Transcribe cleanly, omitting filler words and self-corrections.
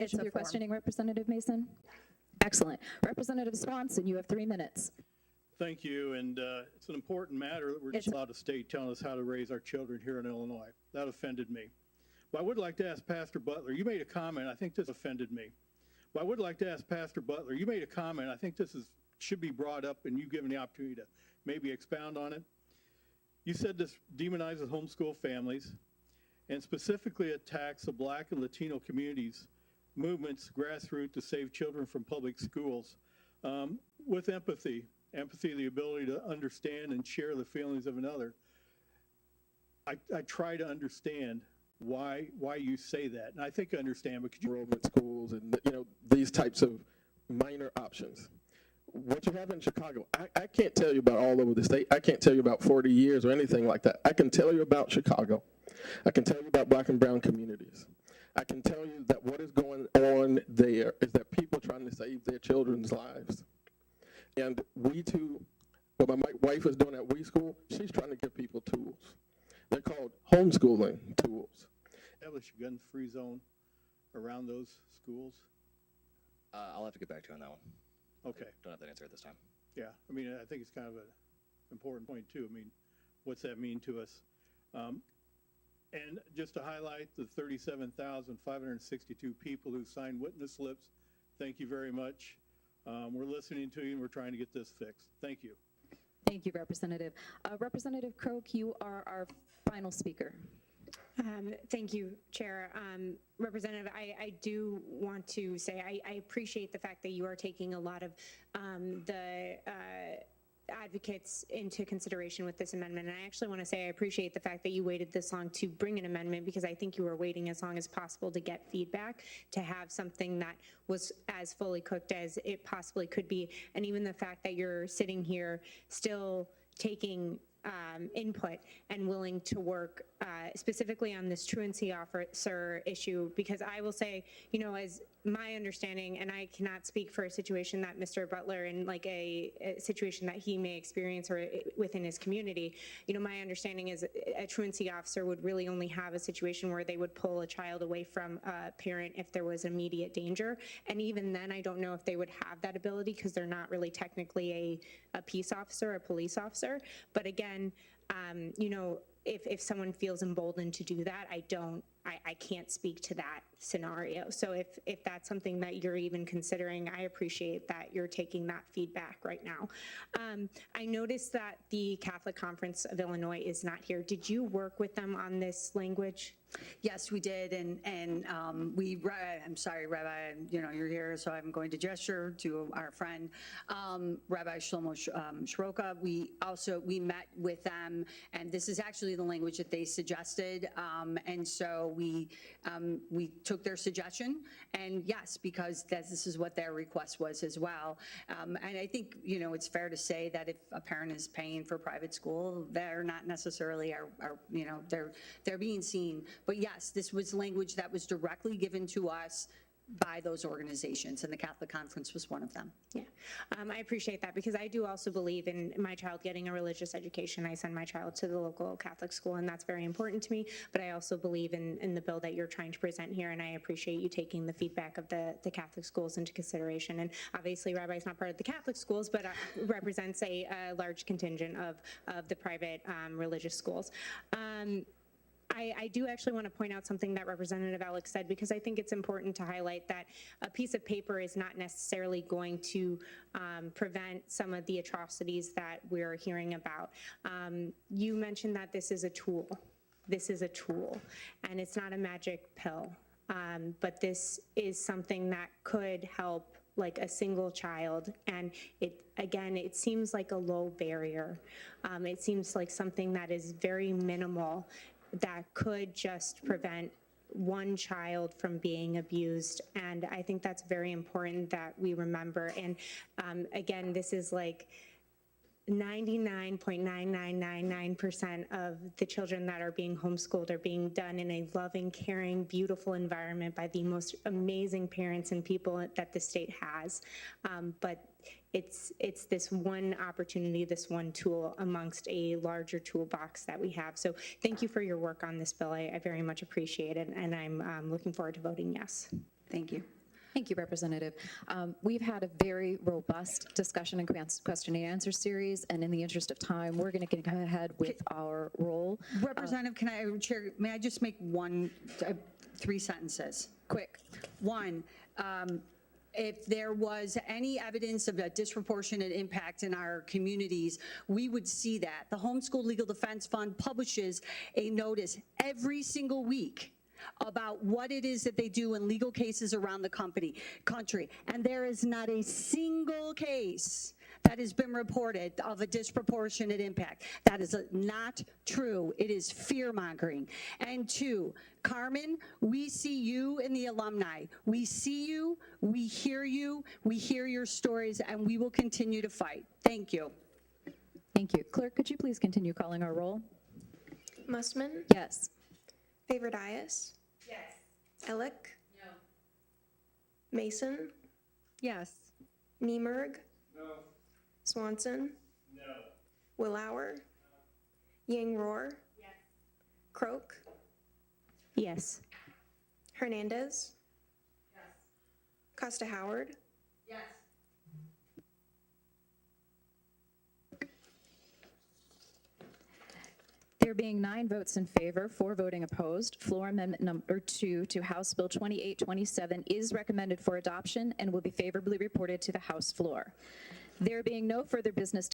It's your questioning, Representative Mason? Excellent. Representative Swanson, you have 3 minutes. Thank you, and it's an important matter that we're just out of state telling us how to raise our children here in Illinois. That offended me. But I would like to ask Pastor Butler, you made a comment, I think this offended me. But I would like to ask Pastor Butler, you made a comment, I think this should be brought up and you given the opportunity to maybe expound on it. You said this demonizes homeschool families and specifically attacks the Black and Latino communities, movements, grassroots to save children from public schools with empathy, the ability to understand and share the feelings of another. I try to understand why you say that, and I think I understand, but could you enrollment schools and these types of minor options. What you have in Chicago, I can't tell you about all over the state. I can't tell you about 40 years or anything like that. I can tell you about Chicago. I can tell you about Black and brown communities. I can tell you that what is going on there is that people trying to save their children's lives. And we too, what my wife is doing at We School, she's trying to give people tools. They're called homeschooling tools. establish a gun-free zone around those schools? I'll have to get back to you on that one. Okay. Don't have that answer at this time. Yeah, I mean, I think it's kind of an important point too. I mean, what's that mean to us? And just to highlight the 37,562 people who signed witness slips, thank you very much. We're listening to you and we're trying to get this fixed. Thank you. Thank you, Representative. Representative Croak, you are our final speaker. Thank you, Chair. Representative, I do want to say I appreciate the fact that you are taking a lot of the advocates into consideration with this amendment. And I actually want to say I appreciate the fact that you waited this long to bring an amendment, because I think you were waiting as long as possible to get feedback, to have something that was as fully cooked as it possibly could be. And even the fact that you're sitting here still taking input and willing to work specifically on this truancy officer issue, because I will say, you know, as my understanding, and I cannot speak for a situation that Mr. Butler in like a situation that he may experience or within his community, you know, my understanding is a truancy officer would really only have a situation where they would pull a child away from a parent if there was immediate danger. And even then, I don't know if they would have that ability, because they're not really technically a peace officer, a police officer. But again, you know, if someone feels emboldened to do that, I can't speak to that scenario. So if that's something that you're even considering, I appreciate that you're taking that feedback right now. I noticed that the Catholic Conference of Illinois is not here. Did you work with them on this language? Yes, we did, and I'm sorry, Rabbi, you know, you're here, so I'm going to gesture to our friend, Rabbi Shlomo Shroka. We met with them, and this is actually the language that they suggested, and so we took their suggestion, and yes, because this is what their request was as well. And I think, you know, it's fair to say that if a parent is paying for private school, they're not necessarily you know, they're being seen. But yes, this was language that was directly given to us by those organizations, and the Catholic Conference was one of them. Yeah, I appreciate that, because I do also believe in my child getting a religious education. I send my child to the local Catholic school, and that's very important to me. But I also believe in the bill that you're trying to present here, and I appreciate you taking the feedback of the Catholic schools into consideration. And obviously, Rabbi is not part of the Catholic schools, but represents a large contingent of the private religious schools. I do actually want to point out something that Representative Alex said, because I think it's important to highlight that a piece of paper is not necessarily going to prevent some of the atrocities that we're hearing about. You mentioned that this is a tool. This is a tool, and it's not a magic pill, but this is something that could help like a single child. And it seems like a low barrier. It seems like something that is very minimal, that could just prevent one child from being abused. And I think that's very important that we remember. And again, this is like 99.9999% of the children that are being homeschooled are being done in a loving, caring, beautiful environment by the most amazing parents and people that the state has. But it's this one opportunity, this one tool amongst a larger toolbox that we have. So thank you for your work on this bill. I very much appreciate it, and I'm looking forward to voting yes. Thank you. Thank you, Representative. We've had a very robust discussion and question and answer series, and in the interest of time, we're going to go ahead with our roll. Representative, Chair, may I just make three sentences? Quick. One, if there was any evidence of a disproportionate impact in our communities, we would see that. The Homeschool Legal Defense Fund publishes a notice every single week about what it is that they do in legal cases around the country. And there is not a single case that has been reported of a disproportionate impact. That is not true. It is fear-mongering. And two, Carmen, we see you in the alumni. We see you, we hear your stories, and we will continue to fight. Thank you. Thank you. Clerk, could you please continue calling our roll? Mustman? Yes. Favordias? Yes. Elick? No. Mason? Yes. Niemerg? No. Swanson? No. Willauer? No. Yang Roar? Yes. Croak? Yes. Hernandez? Yes. Costa Howard? Yes. There being 9 votes in favor, 4 voting opposed, floor amendment number 2 to House Bill 2827 is recommended for adoption and will be favorably reported to the House floor. There being no further business